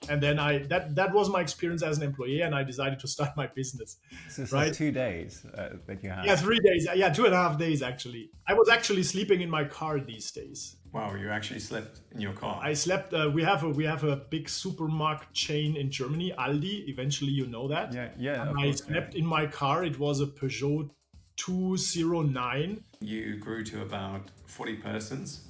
And then that was my experience as an employee, and I decided to start my business. So it's Right? like 2 days that you had. Yeah, 3 days. Yeah, 2.5 days actually. I was actually sleeping in my car these days. Wow, you actually slept in your car. I slept. We have a big supermarket chain in Germany, Aldi. Eventually, you know that. Yeah, And of I course, slept yeah. in my car. It was a Peugeot 209. You grew to about 40 persons,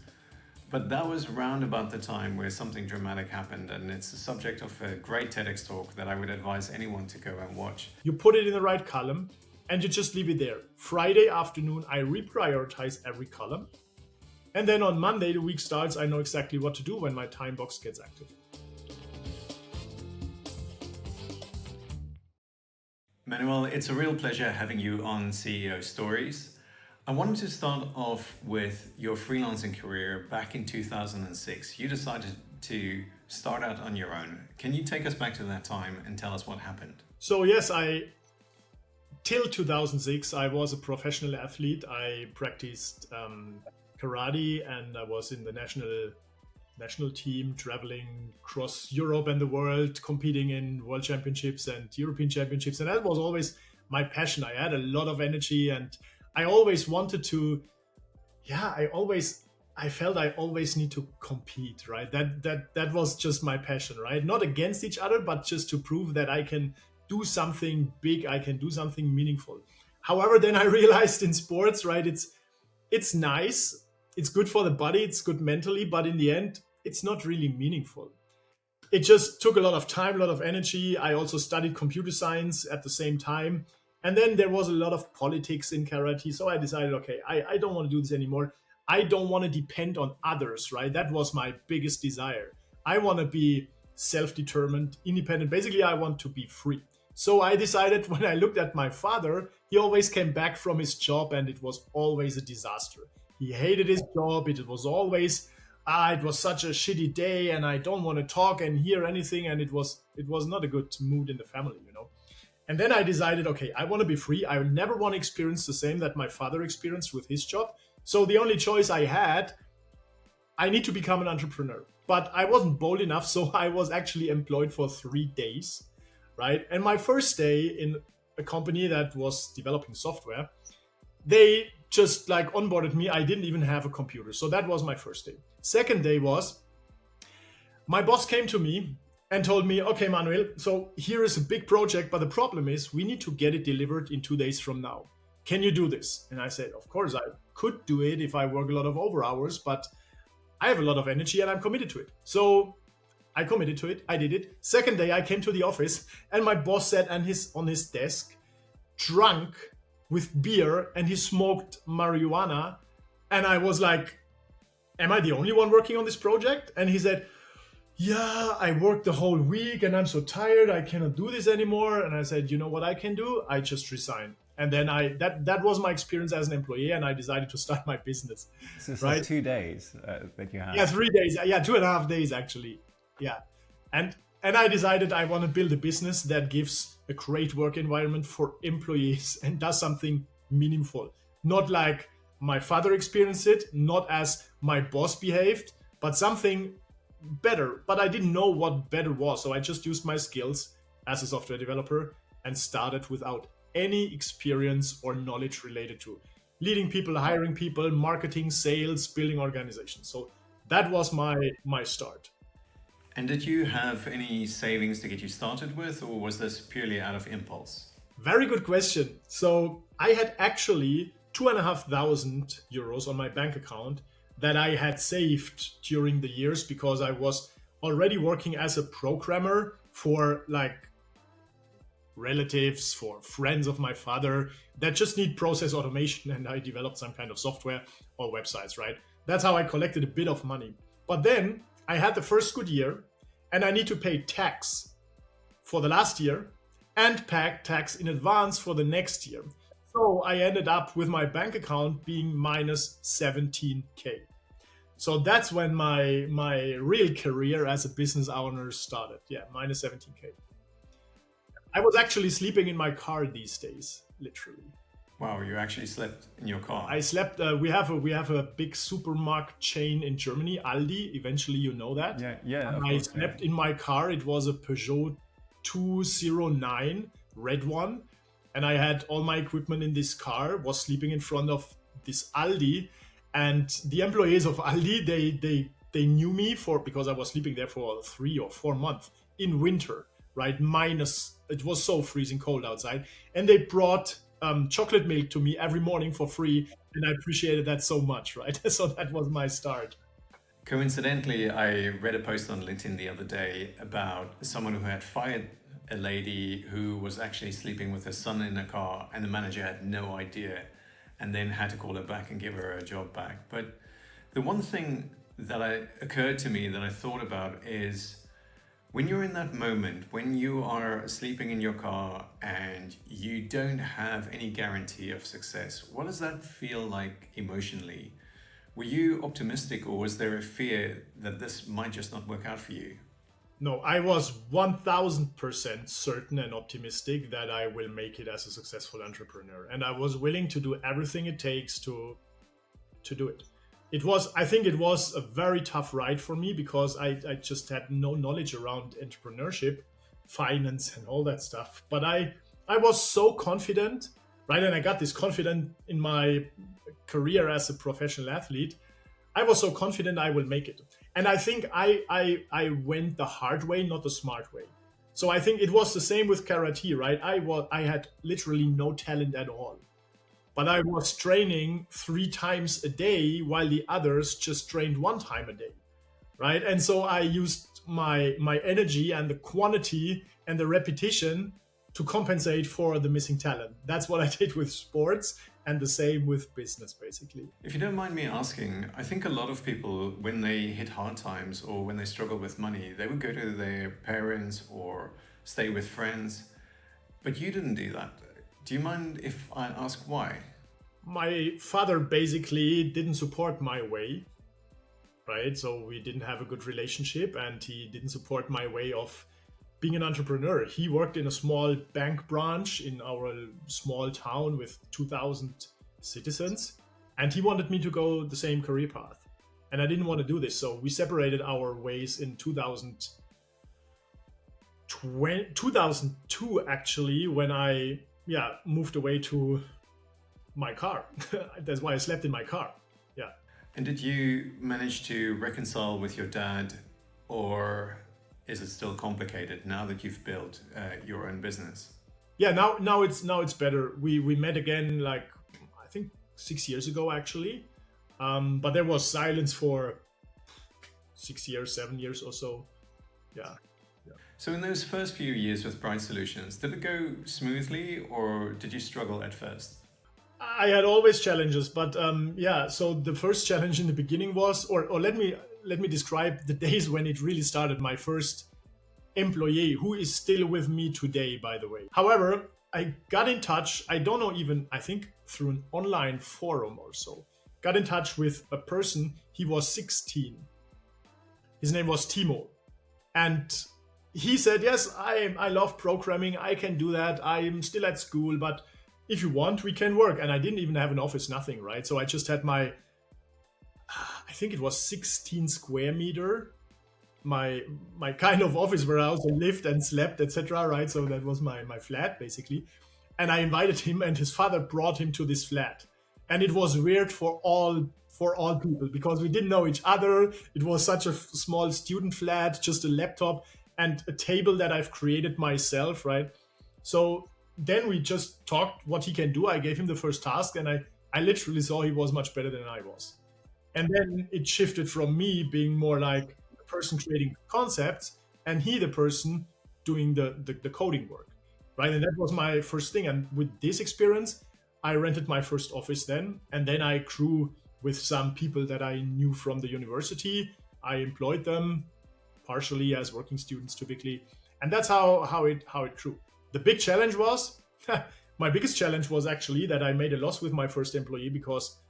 but that was round about the time where something dramatic happened, and it's the subject of a great TEDx talk that I would advise anyone to go and watch. You put it in the right column, and you just leave it there. Friday afternoon, I reprioritize every column. And then on Monday, the week starts, I know exactly what to do when my time box gets active. Manuel, it's a real pleasure having you on CEO Stories. I wanted to start off with your freelancing career back in 2006. You decided to start out on your own. Can you take us back to that time and tell us what happened? So yes, till 2006, I was a professional athlete. I practiced karate, and I was in the national team, traveling across Europe and the world, competing in world championships and European championships. And that was always my passion. I had a lot of energy, and I always wanted to, I felt I always need to compete, right? That was just my passion, right? Not against each other, but just to prove that I can do something big, I can do something meaningful. However, then I realized in sports, right, it's nice, it's good for the body, it's good mentally, but in the end, it's not really meaningful. It just took a lot of time, a lot of energy. I also studied computer science at the same time. And then there was a lot of politics in karate. So I decided, okay, I don't want to do this anymore. I don't want to depend on others, right? That was my biggest desire. I want to be self-determined, independent. Basically, I want to be free. So I decided, when I looked at my father, he always came back from his job and it was always a disaster. He hated his job. It was always, it was such a shitty day and I don't want to talk and hear anything. And it was not a good mood in the family, you know. And then I decided, okay, I want to be free. I never want to experience the same that my father experienced with his job. So the only choice I had, I need to become an entrepreneur. But I wasn't bold enough, so I was actually employed for 3 days, right? And my first day in a company that was developing software, they just like onboarded me. I didn't even have a computer. So that was my first day. Second day was, my boss came to me and told me, okay, Manuel, so here is a big project, but the problem is we need to get it delivered in 2 days from now. Can you do this? And I said, of course, I could do it if I work a lot of over hours, but I have a lot of energy and I'm committed to it. So I committed to it. I did it. Second day, I came to the office and my boss sat on his desk, drunk with beer, and he smoked marijuana. And I was like, am I the only one working on this project? And he said, yeah, I worked the whole week and I'm so tired, I cannot do this anymore. And I said, you know what I can do? I just resign. And then that was my experience as an employee, and I decided to start my business. So it's right? like 2 days that you had. Yeah, 3 days. Yeah, 2.5 days actually. Yeah. And I decided I want to build a business that gives a great work environment for employees and does something meaningful. Not like my father experienced it, not as my boss behaved, but something better. But I didn't know what better was. So I just used my skills as a software developer and started without any experience or knowledge related to leading people, hiring people, marketing, sales, building organizations. So that was my start. And did you have any savings to get you started with, or was this purely out of impulse? Very good question. So I had actually 2,500 euros on my bank account that I had saved during the years, because I was already working as a programmer for like relatives, for friends of my father that just need process automation, and I developed some kind of software or websites, right? That's how I collected a bit of money. But then I had the first good year and I need to pay tax for the last year and pay tax in advance for the next year. So I ended up with my bank account being minus 17K. So that's when my real career as a business owner started. Yeah, minus 17K. I was actually sleeping in my car these days, literally. Wow, you actually slept in your car. I slept. We have a big supermarket chain in Germany, Aldi. Eventually, you know that. Yeah, And of I course. slept in my car. It was a Peugeot 209 red one, and I had all my equipment in this car. Was sleeping in front of this Aldi, and the employees of Aldi they knew me because I was sleeping there for 3 or 4 months in winter, right? Minus, it was so freezing cold outside, and they brought chocolate milk to me every morning for free, and I appreciated that so much, right? So that was my start. Coincidentally, I read a post on LinkedIn the other day about someone who had fired a lady who was actually sleeping with her son in a car, and the manager had no idea and then had to call her back and give her a job back. But the one thing that occurred to me that I thought about is when you're in that moment, when you are sleeping in your car and you don't have any guarantee of success, what does that feel like emotionally? Were you optimistic, or was there a fear that this might just not work out for you? No, I was 1000% certain and optimistic that I will make it as a successful entrepreneur. And I was willing to do everything it takes to do it. I think it was a very tough ride for me because I just had no knowledge around entrepreneurship, finance, and all that stuff. But I was so confident, right? And I got this confident in my career as a professional athlete. I was so confident I will make it. And I think I went the hard way, not the smart way. So I think it was the same with karate, right? I had literally no talent at all, but I was training 3 times a day while the others just trained 1 time a day, right? And so I used my energy and the quantity and the repetition to compensate for the missing talent. That's what I did with sports, and the same with business, basically. If you don't mind me asking, I think a lot of people, when they hit hard times or when they struggle with money, they would go to their parents or stay with friends. But you didn't do that. Do you mind if I ask why? My father basically didn't support my way, right? So we didn't have a good relationship, and he didn't support my way of being an entrepreneur. He worked in a small bank branch in our small town with 2,000 citizens, and he wanted me to go the same career path. And I didn't want to do this. So we separated our ways in 2002, actually, when I moved away to my car. That's why I slept in my car. Yeah. And did you manage to reconcile with your dad, or is it still complicated now that you've built your own business? Yeah, now it's better. We met again, like, I think 6 years ago, actually. But there was silence for 6 years, 7 years or so. Yeah. So in those first few years with Bright Solutions, did it go smoothly, or did you struggle at first? I had always challenges, but so the first challenge in the beginning was, or let me describe the days when it really started. My first employee, who is still with me today, by the way. However, I got in touch, I don't know, even I think through an online forum or so, got in touch with a person. He was 16. His name was Timo. And he said, yes, I love programming. I can do that. I'm still at school, but if you want, we can work. And I didn't even have an office, nothing, right? So I just had I think it was 16 square meter, my kind of office where I also lived and slept, etc. Right? So that was my flat, basically. And I invited him, and his father brought him to this flat. And it was weird for all people because we didn't know each other. It was such a small student flat, just a laptop and a table that I've created myself, right? So then we just talked what he can do. I gave him the first task, and I literally saw he was much better than I was. And then it shifted from me being more like the person creating concepts, and he the person doing the coding work, right? And that was my first thing. And with this experience, I rented my first office then, and then I grew with some people that I knew from the university. I employed them partially as working students typically, and that's how it grew. The big challenge was, my biggest challenge was actually that I made a loss with my first employee because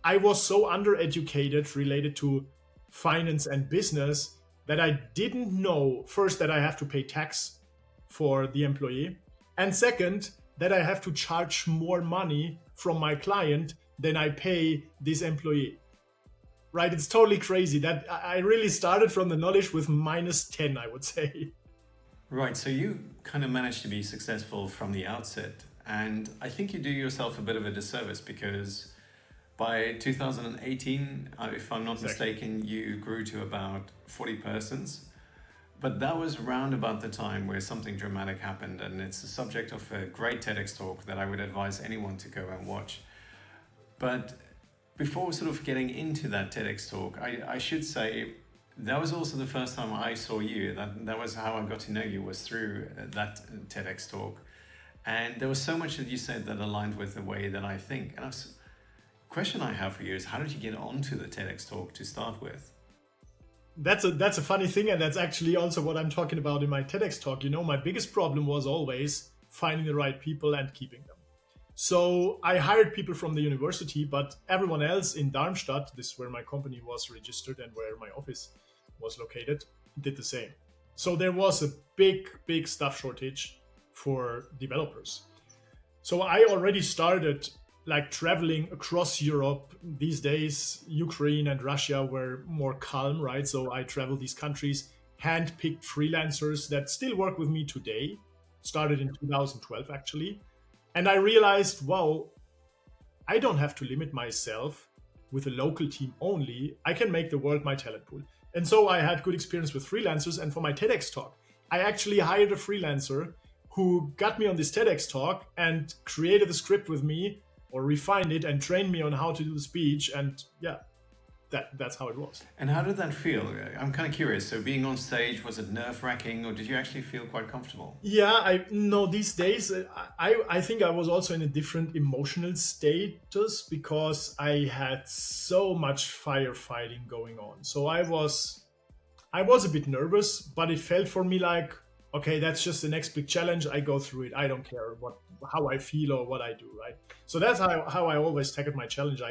I was so undereducated related to finance and business that I didn't know, first, that I have to pay tax for the employee, and second, that I have to charge more money from my client than I pay this employee. Right? It's totally crazy that I really started from the knowledge with -10, I would say. Right, so you kind of managed to be successful from the outset, and I think you do yourself a bit of a disservice because by 2018, if I'm not mistaken, you grew to about 40 persons. But that was round about the time where something dramatic happened, and it's the subject of a great TEDx talk that I would advise anyone to go and watch. But before sort of getting into that TEDx talk, I should say that was also the first time I saw you. That was how I got to know you, was through that TEDx talk. And there was so much that you said that aligned with the way that I think. And question I have for you is, how did you get onto the TEDx talk to start with? That's a funny thing, and that's actually also what I'm talking about in my TEDx talk. You know, my biggest problem was always finding the right people and keeping them. So I hired people from the university, but everyone else in Darmstadt, this is where my company was registered and where my office was located, did the same. So there was a big staff shortage for developers. So I already started like traveling across Europe. These days, Ukraine and Russia were more calm, right? So I traveled these countries, handpicked freelancers that still work with me today, started in 2012 actually. And I realized, wow, I don't have to limit myself with a local team only. I can make the world my talent pool. And so I had good experience with freelancers. And for my TEDx talk, I actually hired a freelancer who got me on this TEDx talk and created the script with me, or refined it and trained me on how to do the speech. And yeah, that's how it was. And how did that feel? I'm kind of curious. So being on stage, was it nerve-wracking, or did you actually feel quite comfortable? Yeah, I know these days, I think I was also in a different emotional status because I had so much firefighting going on. So I was a bit nervous, but it felt for me like, okay, that's just the next big challenge. I go through it. I don't care how I feel or what I do, right? So that's how I always tackled my challenge.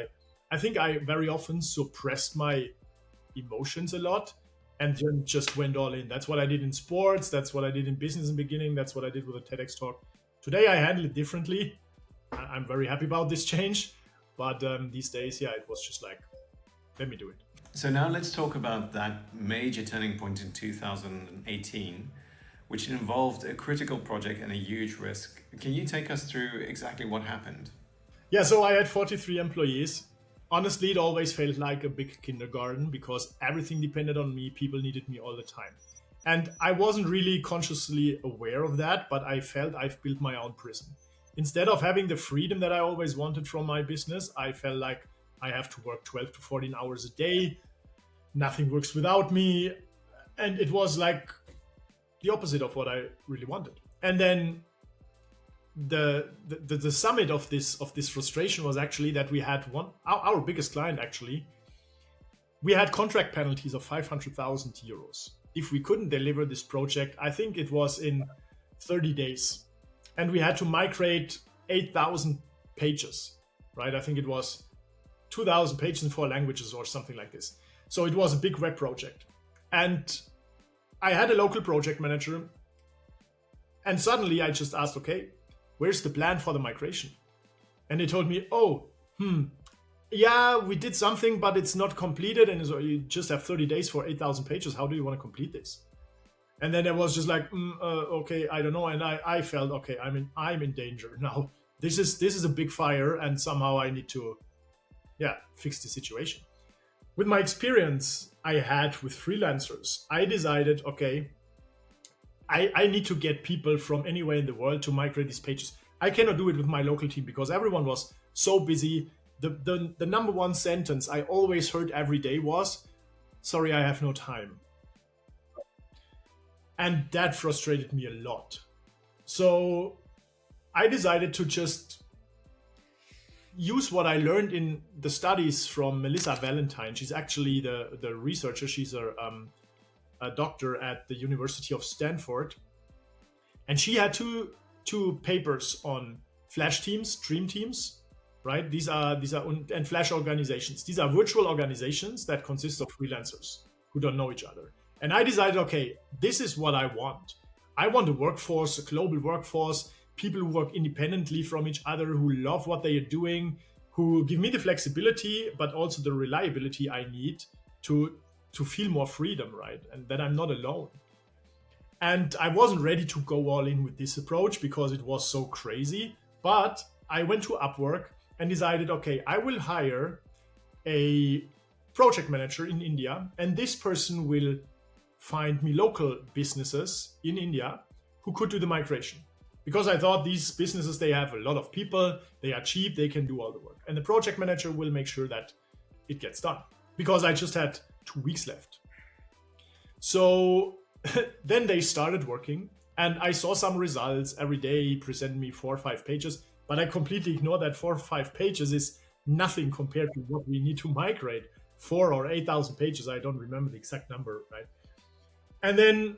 I think I very often suppressed my emotions a lot and then just went all in. That's what I did in sports. That's what I did in business in the beginning. That's what I did with the TEDx talk. Today I handle it differently. I'm very happy about this change. But these days, yeah, it was just like, let me do it. So now let's talk about that major turning point in 2018, which involved a critical project and a huge risk. Can you take us through exactly what happened? Yeah, so I had 43 employees. Honestly, it always felt like a big kindergarten because everything depended on me. People needed me all the time. And I wasn't really consciously aware of that, but I felt I've built my own prison. Instead of having the freedom that I always wanted from my business, I felt like I have to work 12 to 14 hours a day. Nothing works without me. And it was like the opposite of what I really wanted. And then the summit of this frustration was actually that we had our biggest client actually, we had contract penalties of 500,000 euros if we couldn't deliver this project. I think it was in 30 days, and we had to migrate 8,000 pages, right? I think it was 2,000 pages in 4 languages or something like this. So it was a big web project, and I had a local project manager, and suddenly I just asked, okay, where's the plan for the migration? And they told me, yeah, we did something, but it's not completed. And so you just have 30 days for 8,000 pages. How do you want to complete this? And then it was just like, okay, I don't know. And I felt, okay, I'm in danger now. This is a big fire, and somehow I need to, fix the situation. With my experience I had with freelancers, I decided, okay, I need to get people from anywhere in the world to migrate these pages. I cannot do it with my local team because everyone was so busy. The number one sentence I always heard every day was, sorry, I have no time. And that frustrated me a lot. So I decided to just use what I learned in the studies from Melissa Valentine. She's actually the researcher. She's a doctor at the University of Stanford, and she had two papers on Flash teams, Dream teams, right? These are and Flash organizations. These are virtual organizations that consist of freelancers who don't know each other. And I decided, okay, this is what I want. I want a workforce, a global workforce people who work independently from each other, who love what they are doing, who give me the flexibility, but also the reliability I need to feel more freedom, right? And that I'm not alone. And I wasn't ready to go all in with this approach because it was so crazy. But I went to Upwork and decided, okay, I will hire a project manager in India, and this person will find me local businesses in India who could do the migration. Because I thought these businesses, they have a lot of people, they are cheap, they can do all the work. And the project manager will make sure that it gets done. Because I just had 2 weeks left. So then they started working, and I saw some results every day. He presented me 4 or 5 pages, but I completely ignored that 4 or 5 pages is nothing compared to what we need to migrate. 4 or 8,000 pages, I don't remember the exact number, right? And then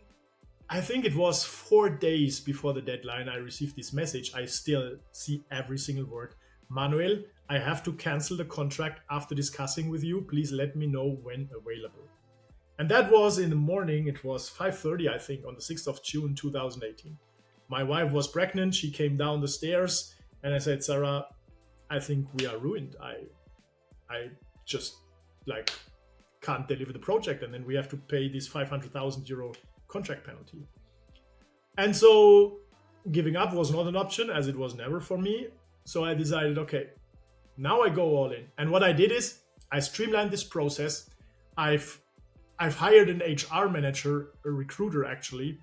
I think it was 4 days before the deadline, I received this message. I still see every single word. Manuel, I have to cancel the contract after discussing with you. Please let me know when available. And that was in the morning. It was 5:30, I think, on the 6th of June, 2018. My wife was pregnant. She came down the stairs and I said, Sarah, I think we are ruined. I just like can't deliver the project. And then we have to pay this 500,000 euro contract penalty. And so giving up was not an option, as it was never for me. So I decided, okay, now I go all in. And what I did is I streamlined this process. I've hired an HR manager, a recruiter actually,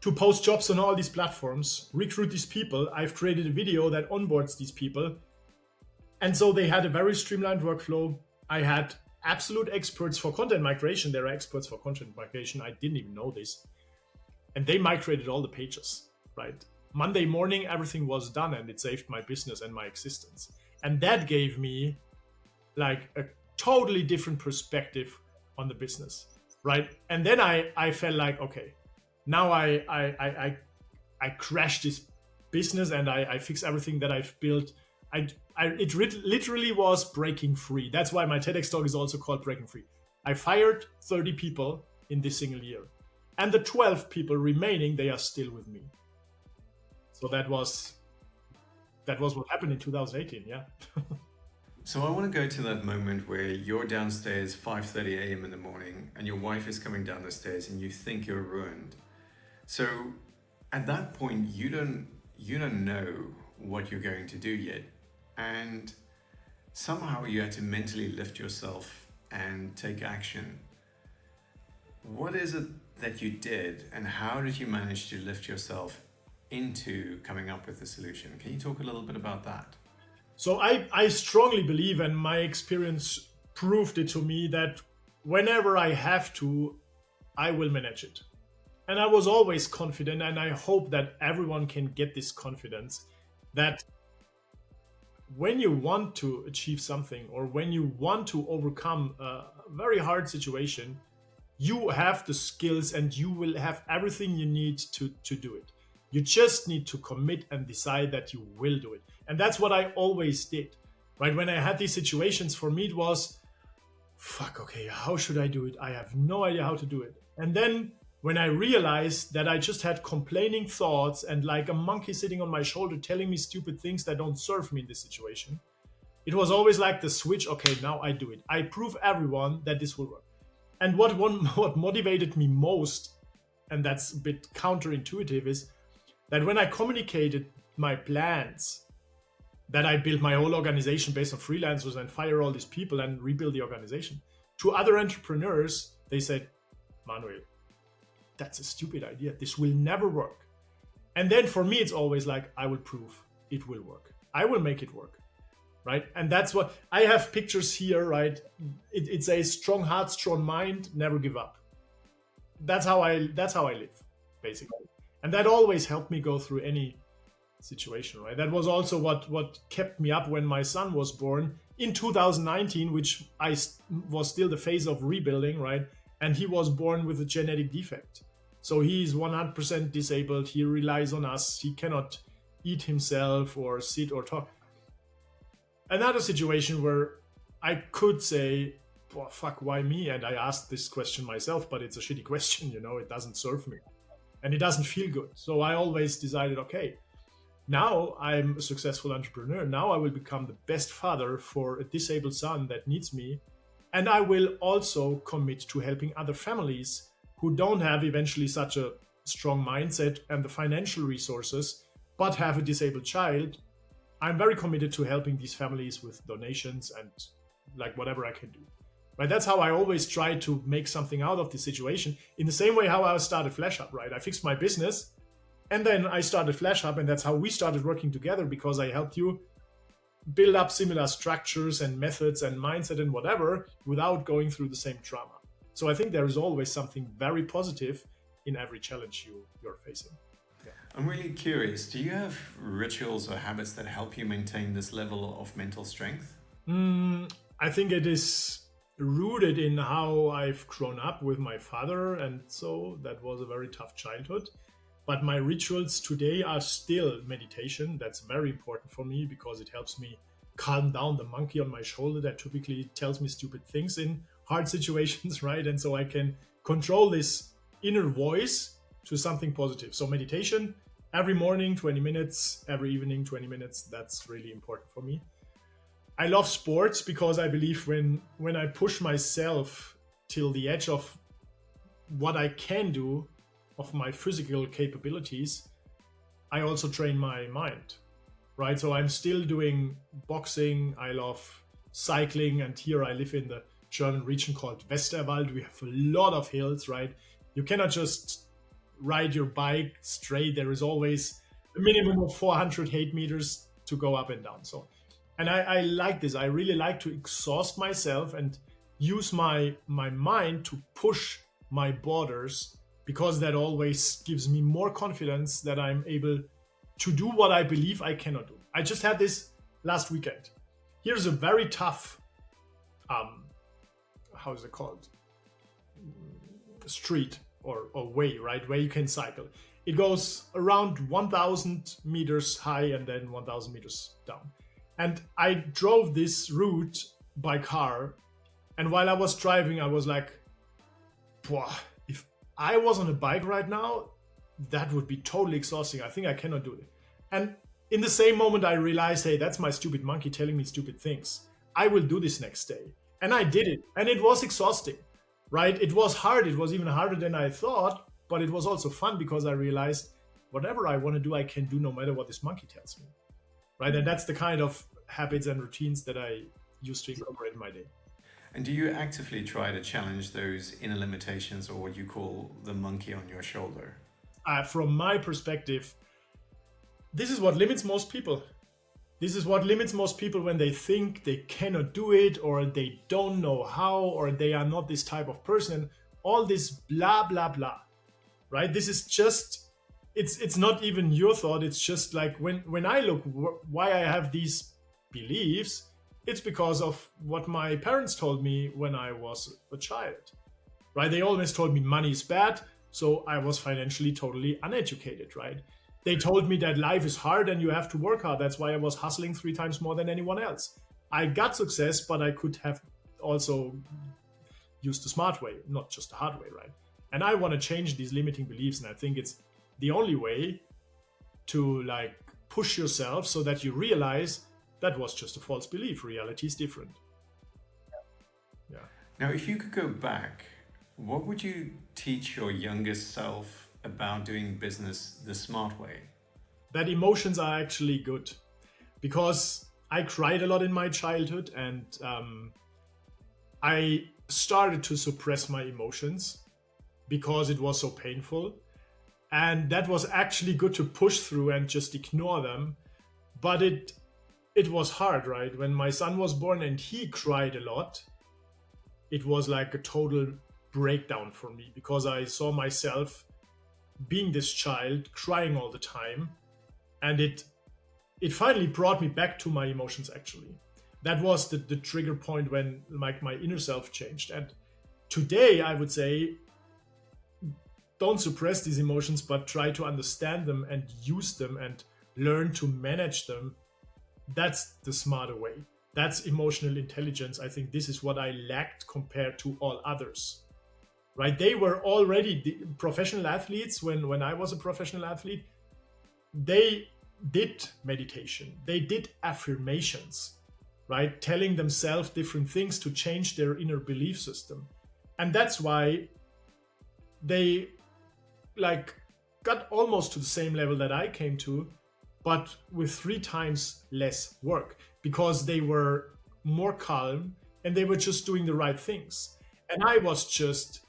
to post jobs on all these platforms, recruit these people. I've created a video that onboards these people. And so they had a very streamlined workflow. I had absolute experts for content migration. There are experts for content migration. I didn't even know this. And they migrated all the pages, right? Monday morning, everything was done, and it saved my business and my existence. And that gave me like a totally different perspective on the business, right? And then I felt like, okay, now I crashed this business and I fix everything that I've built. It literally was breaking free. That's why my TEDx talk is also called Breaking Free. I fired 30 people in this single year, and the 12 people remaining, they are still with me. So that was what happened in 2018. Yeah. So I want to go to that moment where you're downstairs 5:30 a.m. in the morning and your wife is coming down the stairs and you think you're ruined. So at that point, you don't know what you're going to do yet. And somehow you had to mentally lift yourself and take action. What is it that you did, and how did you manage to lift yourself into coming up with a solution? Can you talk a little bit about that? So I strongly believe, and my experience proved it to me, that whenever I have to, I will manage it. And I was always confident, and I hope that everyone can get this confidence that when you want to achieve something, or when you want to overcome a very hard situation, you have the skills and you will have everything you need to do it. You just need to commit and decide that you will do it. And that's what I always did, right? When I had these situations, for me, it was, fuck, okay, how should I do it? I have no idea how to do it. And then when I realized that I just had complaining thoughts and like a monkey sitting on my shoulder telling me stupid things that don't serve me in this situation, it was always like the switch, okay, now I do it. I prove everyone that this will work. And what motivated me most, and that's a bit counterintuitive, is that when I communicated my plans, that I built my whole organization based on freelancers and fire all these people and rebuild the organization, to other entrepreneurs, they said, Manuel, that's a stupid idea. This will never work. And then for me, it's always like, I will prove it will work. I will make it work, right? And that's what I have pictures here, right? It's a strong heart, strong mind, never give up. That's how I live, basically. And that always helped me go through any situation, right? That was also what kept me up when my son was born in 2019, which was still the phase of rebuilding, right? And he was born with a genetic defect. So he's 100% disabled. He relies on us. He cannot eat himself or sit or talk. Another situation where I could say, well, fuck, why me? And I asked this question myself, but it's a shitty question, it doesn't serve me and it doesn't feel good. So I always decided, okay, Now I'm a successful entrepreneur. Now I will become the best father for a disabled son that needs me. And I will also commit to helping other families who don't have eventually such a strong mindset and the financial resources, but have a disabled child. I'm very committed to helping these families with donations and like whatever I can do. Right? That's how I always try to make something out of the situation. In the same way how I started Flash Hub, right? I fixed my business and then I started Flash Hub, and that's how we started working together, because I helped you build up similar structures and methods and mindset and whatever without going through the same trauma. So I think there is always something very positive in every challenge you're facing. Yeah. I'm really curious, do you have rituals or habits that help you maintain this level of mental strength? I think it is rooted in how I've grown up with my father, and so that was a very tough childhood. But my rituals today are still meditation. That's very important for me because it helps me calm down the monkey on my shoulder that typically tells me stupid things in hard situations, right? And so I can control this inner voice to something positive. So meditation every morning, 20 minutes, every evening, 20 minutes. That's really important for me. I love sports because I believe when I push myself till the edge of what I can do, of my physical capabilities, I also train my mind, right? So I'm still doing boxing. I love cycling. And here I live in the German region called Westerwald. We have a lot of hills, right? You cannot just ride your bike straight. There is always a minimum of 408 meters to go up and down. So, and I like this. I really like to exhaust myself and use my mind to push my borders, because that always gives me more confidence that I'm able to do what I believe I cannot do. I just had this last weekend. Here's a very tough, how is it called? Street or way, right? Where you can cycle. It goes around 1,000 meters high and then 1,000 meters down. And I drove this route by car. And while I was driving, I was like, if I was on a bike right now, that would be totally exhausting. I think I cannot do it. And in the same moment, I realized, hey, that's my stupid monkey telling me stupid things. I will do this next day. And I did it. And it was exhausting, right? It was hard. It was even harder than I thought, but it was also fun because I realized whatever I want to do, I can do no matter what this monkey tells me, right? And that's the kind of habits and routines that I used to incorporate in my day. And do you actively try to challenge those inner limitations, or what you call the monkey on your shoulder? From my perspective, this is what limits most people. This is what limits most people when they think they cannot do it, or they don't know how, or they are not this type of person. All this blah, blah, blah, right? This is just, it's not even your thought. It's just like when I look why I have these beliefs, it's because of what my parents told me when I was a child, right? They always told me money is bad, so I was financially totally uneducated, right? They told me that life is hard and you have to work hard. That's why I was hustling 3 times more than anyone else. I got success, but I could have also used the smart way, not just the hard way, right? And I want to change these limiting beliefs, and I think it's the only way to like push yourself so that you realize that was just a false belief. Reality is different. Yeah. Now, if you could go back, what would you teach your youngest self about doing business the smart way? That emotions are actually good, because I cried a lot in my childhood, and I started to suppress my emotions because it was so painful. And that was actually good to push through and just ignore them. But it was hard, right? When my son was born and he cried a lot, it was like a total breakdown for me, because I saw myself being this child crying all the time. And it finally brought me back to my emotions, actually. That was the trigger point when my inner self changed. And today I would say, don't suppress these emotions, but try to understand them and use them and learn to manage them. That's the smarter way. That's emotional intelligence. I think this is what I lacked compared to all others, right? They were already the professional athletes when I was a professional athlete. They did meditation, they did affirmations, right? Telling themselves different things to change their inner belief system. And that's why they like got almost to the same level that I came to, but with 3 times less work, because they were more calm and they were just doing the right things. And I was just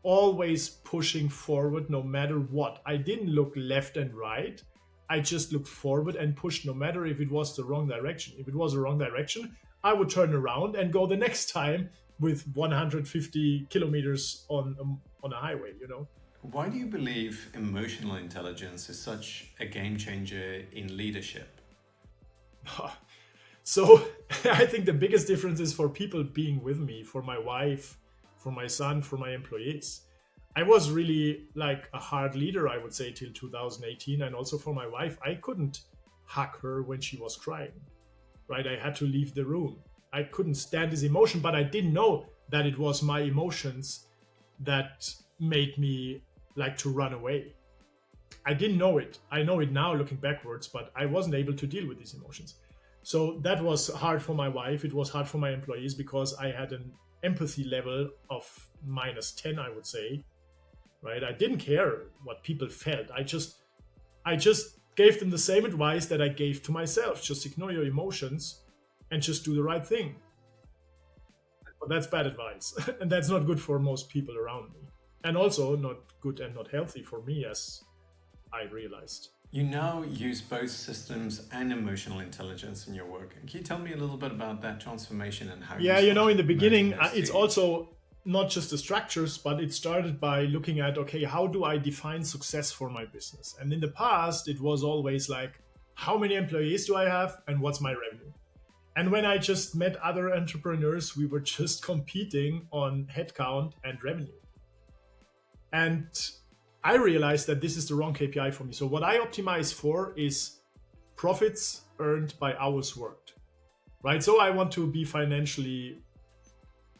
always pushing forward no matter what. I didn't look left and right. I just looked forward and pushed no matter if it was the wrong direction. If it was the wrong direction, I would turn around and go the next time with 150 kilometers on a highway, you know? Why do you believe emotional intelligence is such a game changer in leadership? So I think the biggest difference is for people being with me, for my wife, for my son, for my employees. I was really like a hard leader, I would say, till 2018. And also for my wife, I couldn't hug her when she was crying, right? I had to leave the room. I couldn't stand this emotion, but I didn't know that it was my emotions that made me like to run away. I didn't know it. I know it now looking backwards, but I wasn't able to deal with these emotions. So that was hard for my wife. It was hard for my employees because I had an empathy level of -10, I would say, right? I didn't care what people felt. I just gave them the same advice that I gave to myself. Just ignore your emotions and just do the right thing. But that's bad advice. And that's not good for most people around me. And also not good and not healthy for me, as I realized. You now use both systems and emotional intelligence in your work. Can you tell me a little bit about that transformation and how Yeah, you know, in the beginning, it's all also not just the structures, but it started by looking at, okay, how do I define success for my business? And in the past, it was always like, how many employees do I have and what's my revenue? And when I just met other entrepreneurs, we were just competing on headcount and revenue. And I realized that this is the wrong KPI for me. So what I optimize for is profits earned by hours worked, right? So I want to be financially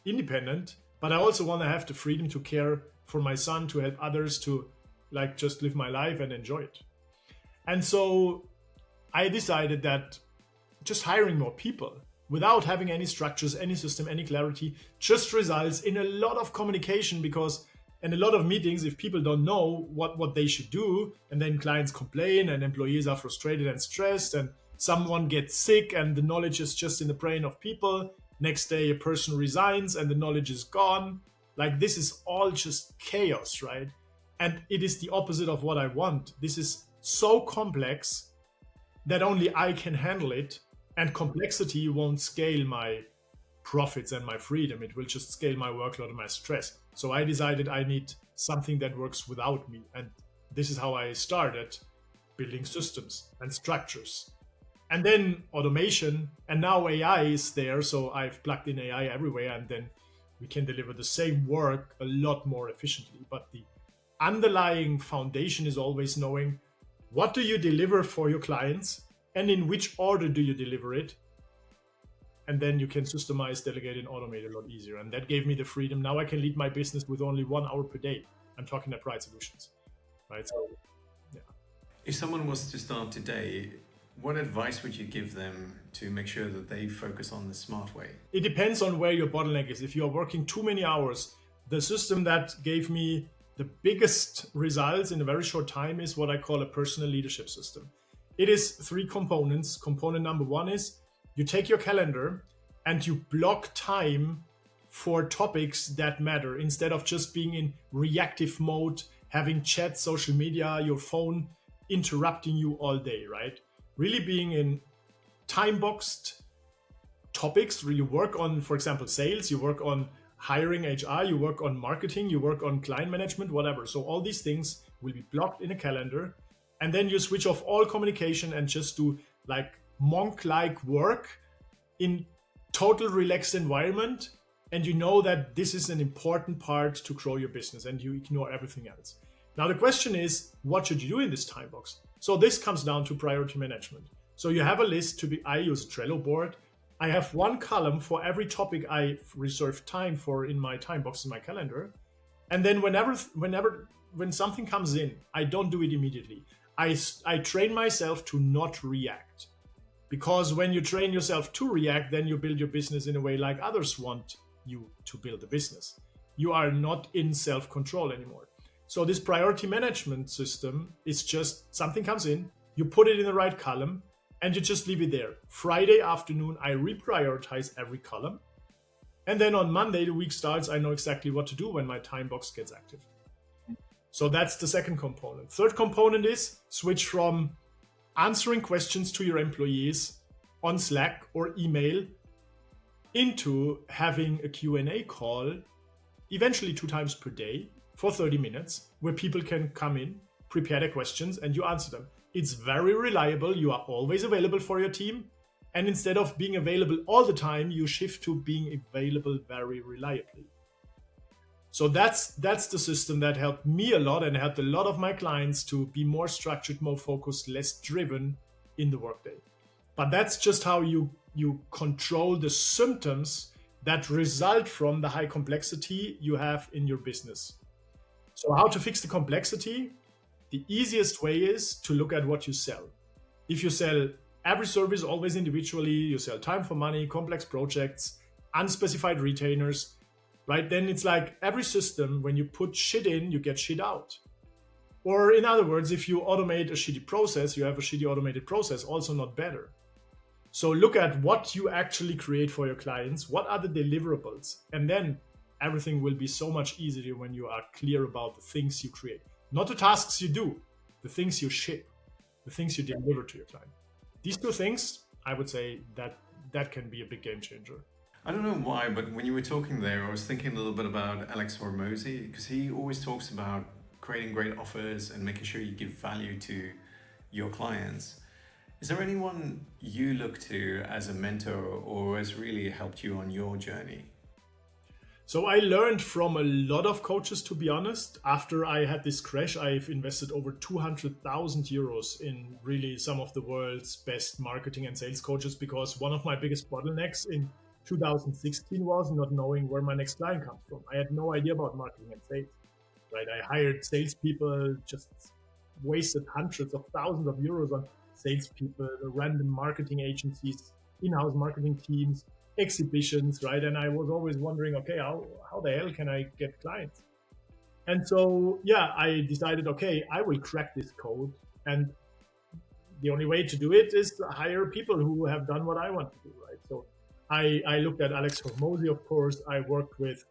independent, but I also want to have the freedom to care for my son, to help others, to like just live my life and enjoy it. And so I decided that just hiring more people without having any structures, any system, any clarity, just results in a lot of communication and a lot of meetings if people don't know what they should do, and then clients complain and employees are frustrated and stressed, and someone gets sick and the knowledge is just in the brain of people. Next day a person resigns and the knowledge is gone. Like, this is all just chaos, right? And it is the opposite of what I want. This is so complex that only I can handle it, and complexity won't scale my profits and my freedom. It will just scale my workload and my stress. So I decided I need something that works without me. And this is how I started building systems and structures. And then automation, and now AI is there. So I've plugged in AI everywhere, and then we can deliver the same work a lot more efficiently. But the underlying foundation is always knowing, what do you deliver for your clients and in which order do you deliver it? And then you can systemize, delegate, and automate a lot easier. And that gave me the freedom. Now I can lead my business with only 1 hour per day. I'm talking at Pride Solutions, right? So, yeah. If someone was to start today, what advice would you give them to make sure that they focus on the smart way? It depends on where your bottleneck is. If you're working too many hours, the system that gave me the biggest results in a very short time is what I call a personal leadership system. It is 3 components. Component number 1 is you take your calendar and you block time for topics that matter, instead of just being in reactive mode, having chat, social media, your phone interrupting you all day, right? Really being in time-boxed topics where you work on, for example, sales, you work on hiring, HR, you work on marketing, you work on client management, whatever. So all these things will be blocked in a calendar. And then you switch off all communication and just do like monk-like work in total relaxed environment. And you know that this is an important part to grow your business, and you ignore everything else. Now the question is, what should you do in this time box? So this comes down to priority management. So you have a list I use a Trello board. I have 1 column for every topic I reserve time for in my time box in my calendar. And then when something comes in, I don't do it immediately. I train myself to not react. Because when you train yourself to react, then you build your business in a way like others want you to build a business. You are not in self-control anymore. So this priority management system is just something comes in, you put it in the right column, and you just leave it there. Friday afternoon, I reprioritize every column. And then on Monday, the week starts, I know exactly what to do when my time box gets active. So that's the second component. Third component is switch from answering questions to your employees on Slack or email into having a Q&A call, eventually 2 times per day for 30 minutes, where people can come in, prepare their questions, and you answer them. It's very reliable. You are always available for your team. And instead of being available all the time, you shift to being available very reliably. So that's the system that helped me a lot and helped a lot of my clients to be more structured, more focused, less driven in the workday. But that's just how you control the symptoms that result from the high complexity you have in your business. So how to fix the complexity? The easiest way is to look at what you sell. If you sell every service always individually, you sell time for money, complex projects, unspecified retainers, right? Then it's like every system, when you put shit in, you get shit out. Or in other words, if you automate a shitty process, you have a shitty automated process, also not better. So look at what you actually create for your clients. What are the deliverables? And then everything will be so much easier when you are clear about the things you create. Not the tasks you do, the things you ship, the things you deliver to your client. These 2 things, I would say that can be a big game changer. I don't know why, but when you were talking there, I was thinking a little bit about Alex Hormozy, because he always talks about creating great offers and making sure you give value to your clients. Is there anyone you look to as a mentor or has really helped you on your journey? So I learned from a lot of coaches, to be honest. After I had this crash, I've invested over 200,000 euros in really some of the world's best marketing and sales coaches, because one of my biggest bottlenecks in 2016 was not knowing where my next client comes from. I had no idea about marketing and sales, right? I hired salespeople, just wasted hundreds of thousands of euros on salespeople, random marketing agencies, in-house marketing teams, exhibitions, right? And I was always wondering, okay, how the hell can I get clients? And so, yeah, I decided, okay, I will crack this code. And the only way to do it is to hire people who have done what I want to do, right? So I looked at Alex Hormozy, of course. I worked with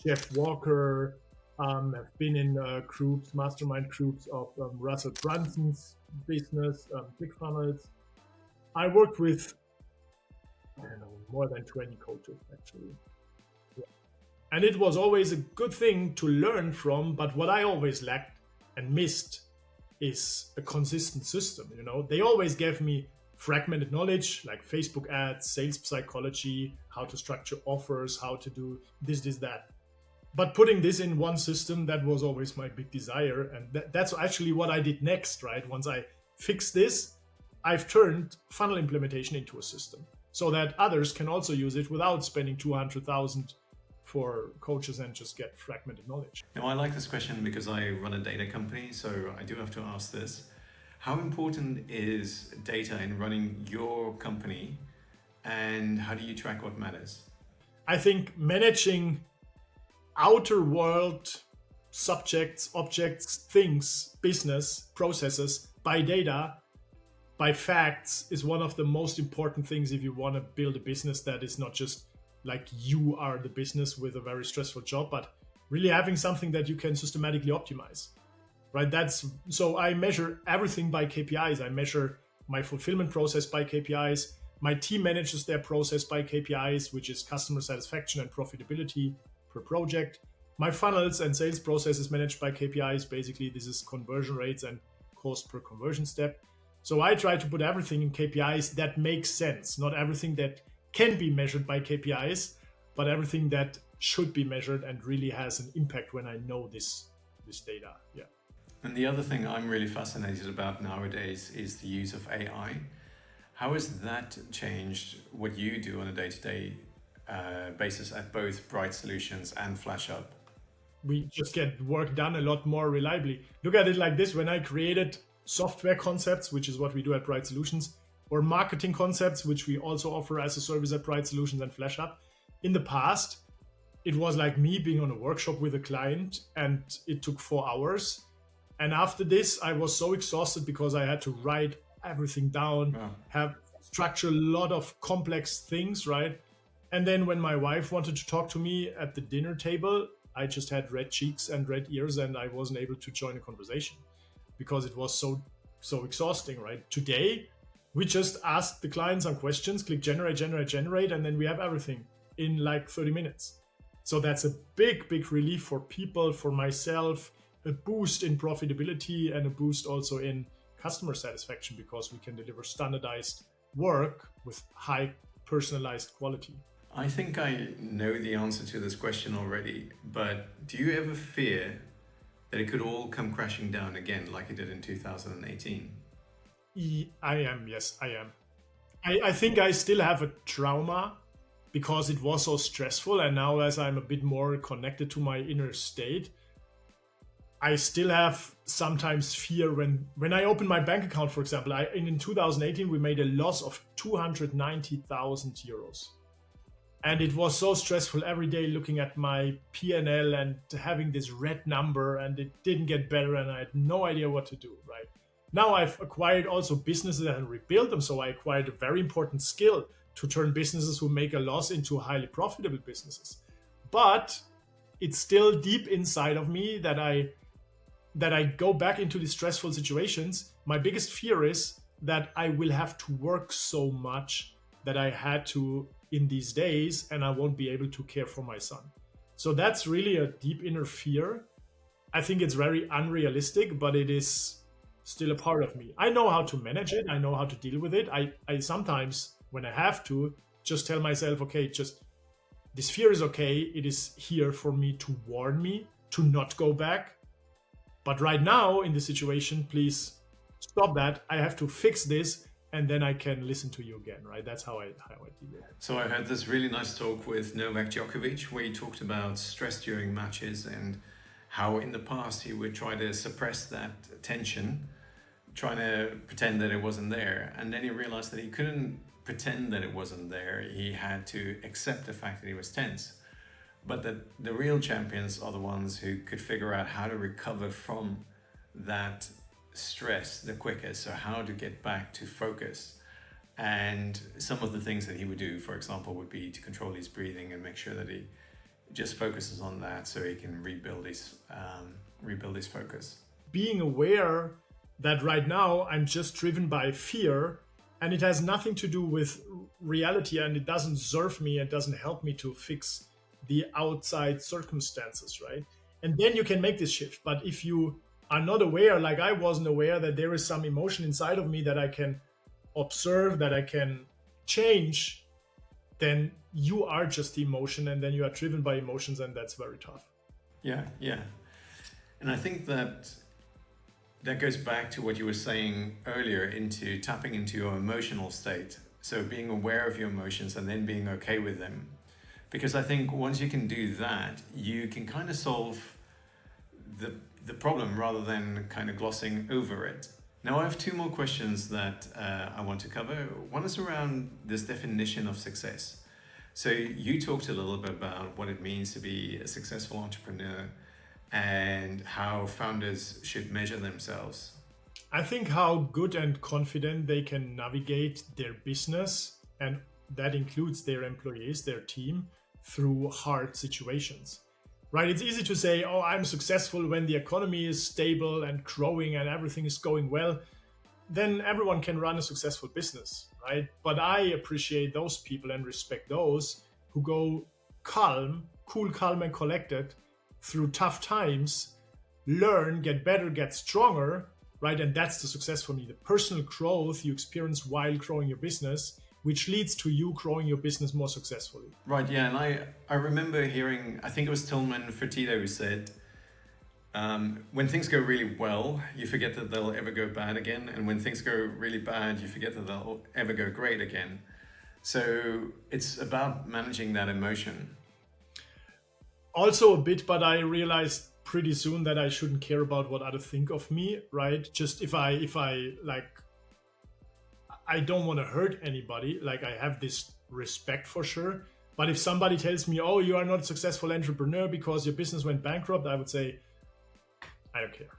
Jeff Walker, have been in groups, mastermind groups of Russell Brunson's business, ClickFunnels. I worked with, I don't know, more than 20 coaches actually. Yeah. And it was always a good thing to learn from, but what I always lacked and missed is a consistent system. You know, they always gave me fragmented knowledge like Facebook ads, sales psychology, how to structure offers, how to do this, that. But putting this in one system, that was always my big desire. And that's actually what I did next, right? Once I fixed this, I've turned funnel implementation into a system so that others can also use it without spending 200,000 for coaches and just get fragmented knowledge. Now, I like this question because I run a data company, so I do have to ask this. How important is data in running your company, and how do you track what matters? I think managing outer world subjects, objects, things, business, processes by data, by facts is one of the most important things if you want to build a business that is not just like you are the business with a very stressful job, but really having something that you can systematically optimize, right? So I measure everything by KPIs. I measure my fulfillment process by KPIs. My team manages their process by KPIs, which is customer satisfaction and profitability per project. My funnels and sales process is managed by KPIs. Basically, this is conversion rates and cost per conversion step. So I try to put everything in KPIs that makes sense, not everything that can be measured by KPIs, but everything that should be measured and really has an impact when I know this data. Yeah. And the other thing I'm really fascinated about nowadays is the use of AI. How has that changed what you do on a day-to-day basis at both Bright Solutions and FlashUp? We just get work done a lot more reliably. Look at it like this. When I created software concepts, which is what we do at Bright Solutions, or marketing concepts, which we also offer as a service at Bright Solutions and FlashUp. In the past, it was like me being on a workshop with a client and it took 4 hours. And after this, I was so exhausted because I had to write everything down, have structure a lot of complex things, right? And then when my wife wanted to talk to me at the dinner table, I just had red cheeks and red ears and I wasn't able to join a conversation because it was so exhausting, right? Today, we just ask the client some questions, click generate, and then we have everything in like 30 minutes. So that's a big relief for people, for myself, a boost in profitability and a boost also in customer satisfaction because we can deliver standardized work with high personalized quality. I think I know the answer to this question already, but do you ever fear that it could all come crashing down again like it did in 2018? I am, yes, I am. I think I still have a trauma because it was so stressful, and now as I'm a bit more connected to my inner state, I still have sometimes fear when I open my bank account, for example. In 2018, we made a loss of 290,000 euros. And it was so stressful every day looking at my P&L and having this red number, and it didn't get better and I had no idea what to do, right? Now I've acquired also businesses and rebuilt them. So I acquired a very important skill to turn businesses who make a loss into highly profitable businesses. But it's still deep inside of me that I go back into these stressful situations. My biggest fear is that I will have to work so much that I had to in these days and I won't be able to care for my son. So that's really a deep inner fear. I think it's very unrealistic, but it is still a part of me. I know how to manage it. I know how to deal with it. I sometimes, when I have to, just tell myself, okay, just this fear is okay. It is here for me to warn me to not go back. But right now in the situation, please stop that. I have to fix this and then I can listen to you again, right? That's how I deal with it. So I had this really nice talk with Novak Djokovic where he talked about stress during matches and how in the past he would try to suppress that tension, trying to pretend that it wasn't there. And then he realized that he couldn't pretend that it wasn't there. He had to accept the fact that he was tense. But the real champions are the ones who could figure out how to recover from that stress the quickest. So how to get back to focus. And some of the things that he would do, for example, would be to control his breathing and make sure that he just focuses on that so he can rebuild his focus. Being aware that right now I'm just driven by fear and it has nothing to do with reality and it doesn't serve me, it doesn't help me to fix the outside circumstances, right? And then you can make this shift. But if you are not aware, like I wasn't aware that there is some emotion inside of me that I can observe, that I can change, then you are just the emotion and then you are driven by emotions and that's very tough. Yeah. And I think that goes back to what you were saying earlier, into tapping into your emotional state. So being aware of your emotions and then being okay with them. Because I think once you can do that, you can kind of solve the problem rather than kind of glossing over it. Now I have two more questions that I want to cover. One is around this definition of success. So you talked a little bit about what it means to be a successful entrepreneur and how founders should measure themselves. I think how good and confident they can navigate their business, and that includes their employees, their team, through hard situations. Right? It's easy to say, oh, I'm successful when the economy is stable and growing and everything is going well. Then everyone can run a successful business, right? But I appreciate those people and respect those who go cool, calm, and collected through tough times, learn, get better, get stronger, right? And that's the success for me. The personal growth you experience while growing your business, which leads to you growing your business more successfully. Right, yeah, and I remember hearing, I think it was Tillman Fertitta who said, when things go really well, you forget that they'll ever go bad again. And when things go really bad, you forget that they'll ever go great again. So it's about managing that emotion. Also a bit, but I realized pretty soon that I shouldn't care about what others think of me, right? Just if I like, I don't want to hurt anybody. Like, I have this respect for sure. But if somebody tells me, oh, you are not a successful entrepreneur because your business went bankrupt, I would say, I don't care,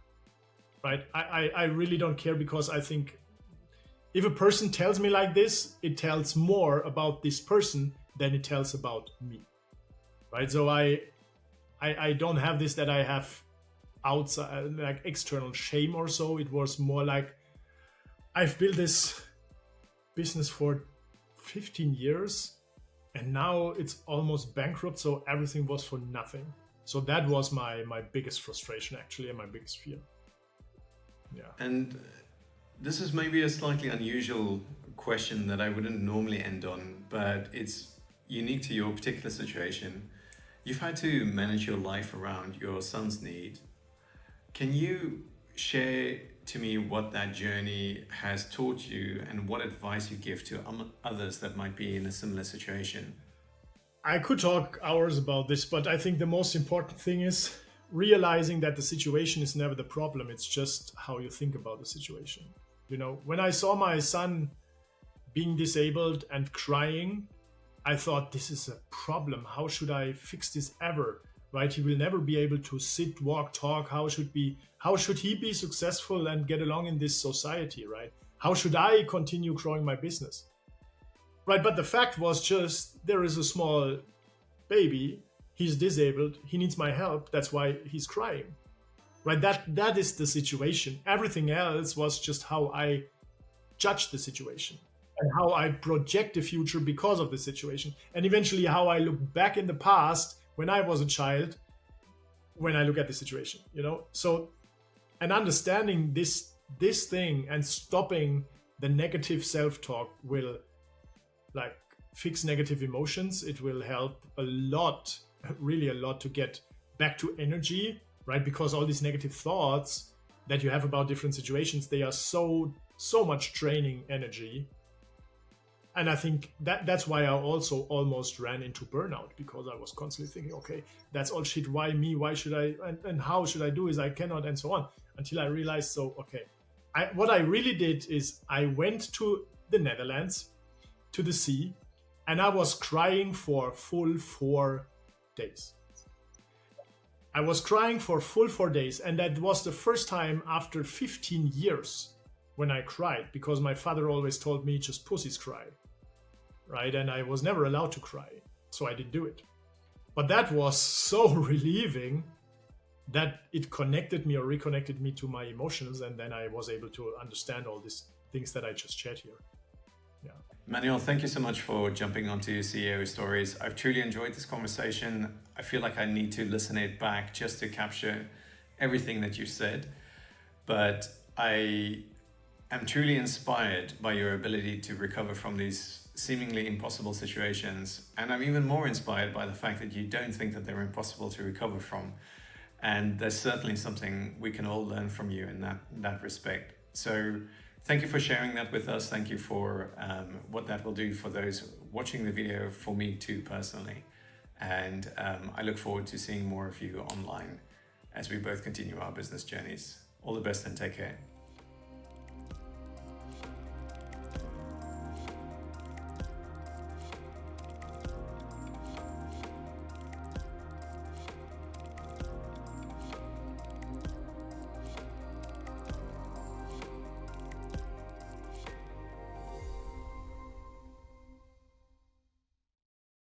right? I really don't care, because I think if a person tells me like this, it tells more about this person than it tells about me, right? So I don't have this, that I have outside, like, external shame or so. It was more like, I've built this business for 15 years and now it's almost bankrupt, so everything was for nothing. So that was my biggest frustration, actually, and my biggest fear. Yeah. And this is maybe a slightly unusual question that I wouldn't normally end on, but it's unique to your particular situation. You've had to manage your life around your son's need. Can you share to me what that journey has taught you and what advice you give to others that might be in a similar situation? I could talk hours about this, but I think the most important thing is realizing that the situation is never the problem. It's just how you think about the situation. You know, when I saw my son being disabled and crying, I thought, this is a problem. How should I fix this ever? Right? He will never be able to sit, walk, talk. How should he be successful and get along in this society, right? How should I continue growing my business? Right, but the fact was just, there is a small baby, he's disabled, he needs my help, that's why he's crying. Right, that is the situation. Everything else was just how I judge the situation and how I project the future because of the situation, and eventually how I look back in the past when I was a child when I look at the situation, you know? So, and understanding this thing and stopping the negative self-talk will, like, fix negative emotions. It will help a lot, really a lot, to get back to energy, right? Because all these negative thoughts that you have about different situations, they are so much draining energy. And I think that's why I also almost ran into burnout, because I was constantly thinking, okay, that's all shit. Why me? Why should I? And how should I do this? I cannot, and so on. Until I realized, so, okay, what I really did is I went to the Netherlands, to the sea, and I was crying for full 4 days. I was crying for full 4 days, and that was the first time after 15 years when I cried, because my father always told me, just pussies cry, right? And I was never allowed to cry, so I didn't do it. But that was so relieving that it connected me or reconnected me to my emotions, and then I was able to understand all these things that I just shared here. Yeah. Manuel, thank you so much for jumping onto CEO Stories. I've truly enjoyed this conversation. I feel like I need to listen it back just to capture everything that you said. But I am truly inspired by your ability to recover from these seemingly impossible situations. And I'm even more inspired by the fact that you don't think that they're impossible to recover from. And there's certainly something we can all learn from you in that respect. So thank you for sharing that with us. Thank you for what that will do for those watching the video, for me too personally. And I look forward to seeing more of you online as we both continue our business journeys. All the best and take care.